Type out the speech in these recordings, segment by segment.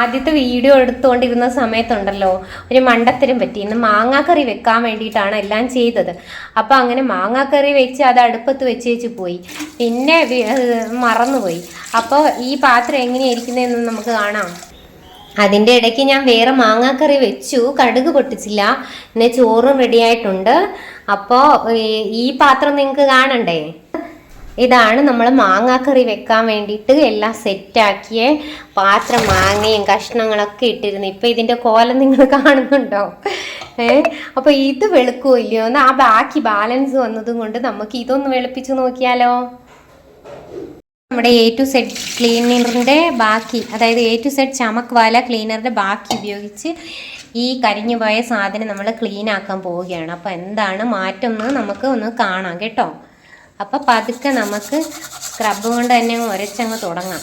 ആദ്യത്തെ വീഡിയോ എടുത്തുകൊണ്ടിരുന്ന സമയത്തുണ്ടല്ലോ ഒരു മണ്ടത്തരം പറ്റി. ഇന്ന് മാങ്ങാക്കറി വെക്കാൻ വേണ്ടിയിട്ടാണ് എല്ലാം ചെയ്തത്. അപ്പോൾ അങ്ങനെ മാങ്ങാക്കറി വെച്ച് അത് അടുപ്പത്ത് വെച്ചേച്ച് പോയി, പിന്നെ മറന്നുപോയി. അപ്പോൾ ഈ പാത്രം എങ്ങനെയായിരിക്കുന്നതെന്ന് നമുക്ക് കാണാം. അതിൻ്റെ ഇടയ്ക്ക് ഞാൻ വേറെ മാങ്ങാക്കറി വെച്ചു, കടുക് പൊട്ടിച്ചില്ല. പിന്നെ ചോറും റെഡിയായിട്ടുണ്ട്. അപ്പോൾ ഈ പാത്രം നിങ്ങൾക്ക് കാണണ്ടേ? ഇതാണ് നമ്മൾ മാങ്ങാക്കറി വെക്കാൻ വേണ്ടിയിട്ട് എല്ലാം സെറ്റാക്കിയ പാത്രം. മാങ്ങയും കഷ്ണങ്ങളൊക്കെ ഇട്ടിരുന്നു. ഇപ്പം ഇതിൻ്റെ കോലം നിങ്ങൾ കാണുന്നുണ്ടോ? അപ്പോൾ ഇത് വെളുക്കുമോ ഇല്ലയോ എന്ന് ആ ബാക്കി ബാലൻസ് വന്നതും കൊണ്ട് നമുക്ക് ഇതൊന്ന് വെളുപ്പിച്ച് നോക്കിയാലോ. നമ്മുടെ A to Z ക്ലീനറിൻ്റെ ബാക്കി, അതായത് A to Z ചമക് വാല ക്ലീനറിൻ്റെ ബാക്കി ഉപയോഗിച്ച് ഈ കരിഞ്ഞു പോയ സാധനം നമ്മൾ ക്ലീൻ ആക്കാൻ പോവുകയാണ്. അപ്പോൾ എന്താണ് മാറ്റം എന്ന് നമുക്ക് ഒന്ന് കാണാം കേട്ടോ. അപ്പോൾ പതുക്കെ നമുക്ക് സ്ക്രബ് കൊണ്ട് തന്നെ ഉരച്ചങ്ങ് തുടങ്ങാം.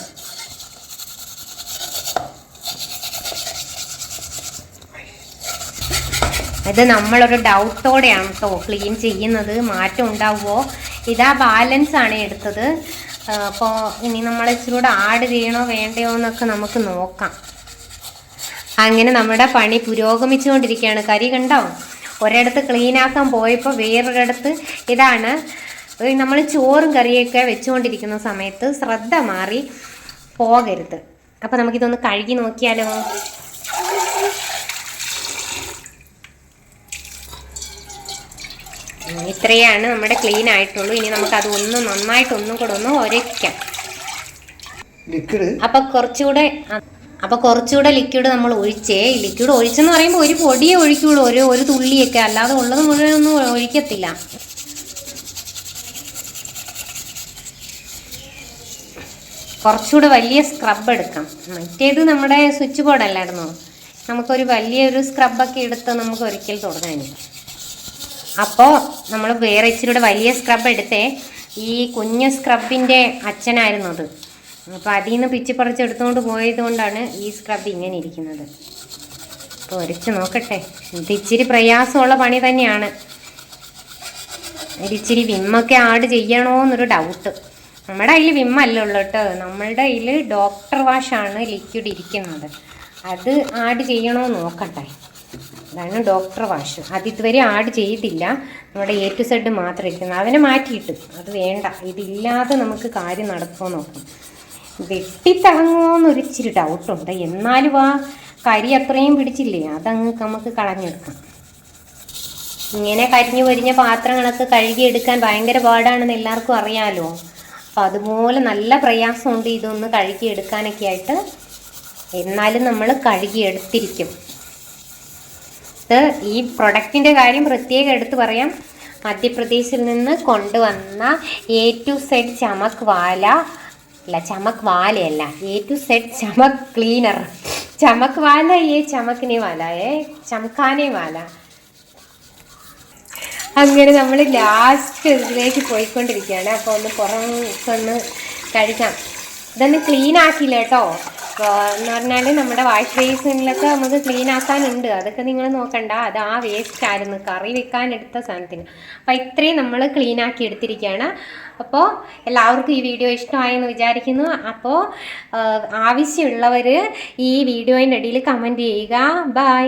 ഇത് നമ്മളൊരു ഡൗട്ടോടെയാണ് കേട്ടോ ക്ലീൻ ചെയ്യുന്നത്. മാറ്റം ഉണ്ടാവുമോ? ഇതാ ബാലൻസ് ആണ് എടുത്തത്. അപ്പോൾ ഇനി നമ്മൾ ഇച്ചിരി കൂടെ ആഡ് ചെയ്യണോ വേണ്ടയോ എന്നൊക്കെ നമുക്ക് നോക്കാം. അങ്ങനെ നമ്മുടെ പണി പുരോഗമിച്ചുകൊണ്ടിരിക്കുകയാണ്. കരി കണ്ടോ, ഒരിടത്ത് ക്ലീനാക്കാൻ പോയപ്പോൾ വേറൊരിടത്ത് ഇതാണ്. നമ്മൾ ചോറും കറിയൊക്കെ വെച്ചുകൊണ്ടിരിക്കുന്ന സമയത്ത് ശ്രദ്ധ മാറി പോകരുത്. അപ്പോൾ നമുക്കിതൊന്ന് കഴുകി നോക്കിയാലോ. ഇത്രയാണ് നമ്മുടെ ക്ലീൻ ആയിട്ടുള്ളൂ. ഇനി നമുക്കത് നന്നായിട്ടൊന്നും കൂടെ ഒന്ന് ഉരയ്ക്കാം. അപ്പോൾ കുറച്ചുകൂടെ ലിക്വിഡ് നമ്മൾ ഒഴിച്ചേ. ലിക്വിഡ് ഒഴിച്ചെന്ന് പറയുമ്പോൾ ഒരു പൊടിയേ ഒഴിക്കുള്ളൂ, ഒരു തുള്ളിയൊക്കെ, അല്ലാതെ ഉള്ളത് മുഴുവനൊന്നും ഒഴിക്കത്തില്ല. കുറച്ചുകൂടെ വലിയ സ്ക്രബ് എടുക്കാം. മറ്റേത് നമ്മുടെ സ്വിച്ച് ബോർഡ് അല്ലായിരുന്നോ, നമുക്കൊരു വലിയൊരു സ്ക്രബൊക്കെ എടുത്ത് നമുക്ക് ഒരിക്കൽ തുടങ്ങാൻ. അപ്പോൾ നമ്മൾ വേറെ ഇച്ചിരി വലിയ സ്ക്രബ് എടുത്തേ. ഈ കുഞ്ഞ് സ്ക്രബിൻ്റെ അച്ഛനായിരുന്നു അത്. അപ്പോൾ അതിൽ നിന്ന് പിച്ചിപ്പറിച്ച് എടുത്തുകൊണ്ട് പോയത് കൊണ്ടാണ് ഈ സ്ക്രബ് ഇങ്ങനെ ഇരിക്കുന്നത്. അപ്പോൾ ഒരച്ച് നോക്കട്ടെ. ഇത് ഇച്ചിരി പ്രയാസമുള്ള പണി തന്നെയാണ്. ഒരിച്ചിരി വിമ്മൊക്കെ ആഡ് ചെയ്യണോ എന്നൊരു ഡൗട്ട്. നമ്മുടെ കയ്യിൽ വിമ്മല്ല ഉള്ളൂ കേട്ടോ, നമ്മളുടെ കയ്യിൽ ഡോക്ടർ വാഷാണ് ലിക്വിഡ് ഇരിക്കുന്നത്. അത് ആഡ് ചെയ്യണോ നോക്കട്ടെ. അതാണ് ഡോക്ടർ വാഷ്. അത് ഇതുവരെ ആഡ് ചെയ്തില്ല. നമ്മുടെ A to Z മാത്രം ഇരിക്കുന്നത്. അതിനെ മാറ്റിയിട്ട് അത് വേണ്ട, ഇതില്ലാതെ നമുക്ക് കാര്യം നടക്കുമോ നോക്കാം. വെട്ടിത്തിളങ്ങുമോയെന്നൊരിച്ചിരി ഡൗട്ടുണ്ട്. എന്നാലും ആ കരി അത്രയും പിടിച്ചില്ലേ, അതങ്ങ് നമുക്ക് കളഞ്ഞെടുക്കാം. ഇങ്ങനെ കരിഞ്ഞു പൊരിഞ്ഞ പാത്രങ്ങളൊക്കെ കഴുകിയെടുക്കാൻ ഭയങ്കര പാടാണെന്ന് എല്ലാവർക്കും അറിയാമല്ലോ. അപ്പം അതുപോലെ നല്ല പ്രയാസമുണ്ട് ഇതൊന്ന് കഴുകിയെടുക്കാനൊക്കെ ആയിട്ട്. എന്നാലും നമ്മൾ കഴുകിയെടുത്തിരിക്കും. ഈ പ്രൊഡക്റ്റിൻ്റെ കാര്യം പ്രത്യേകം എടുത്ത് പറയാം. മധ്യപ്രദേശിൽ നിന്ന് കൊണ്ടുവന്ന A to Z ചമക് വാല അല്ല, ചമക് വാലയല്ല, A to Z ചമക് ക്ലീനർ. ചമക് വാല ചമക്കിനെ വാല ചമക്കാനെ വാല. അങ്ങനെ നമ്മൾ ലാസ്റ്റ് ഇതിലേക്ക് പോയിക്കൊണ്ടിരിക്കുകയാണ്. അപ്പോൾ ഒന്ന് പുറമൊന്ന് കഴിക്കാം. ഇതൊന്ന് ക്ലീൻ ആക്കിയില്ല കേട്ടോ. എന്ന് പറഞ്ഞാൽ നമ്മുടെ വാഷ് ബേസിനിലൊക്കെ നമുക്ക് ക്ലീൻ ആക്കാനുണ്ട്. അതൊക്കെ നിങ്ങൾ നോക്കണ്ട, അത് ആ വേസ്റ്റ് ആയിരുന്നു കറി വെക്കാൻ എടുത്ത സാധനത്തിന്. അപ്പോൾ ഇത്രയും നമ്മൾ ക്ലീൻ ആക്കി എടുത്തിരിക്കുകയാണ്. അപ്പോൾ എല്ലാവർക്കും ഈ വീഡിയോ ഇഷ്ടമായെന്ന് വിചാരിക്കുന്നു. അപ്പോൾ ആവശ്യമുള്ളവർ ഈ വീഡിയോൻ്റെ ഇടയിൽ കമൻറ്റ് ചെയ്യുക. ബൈ.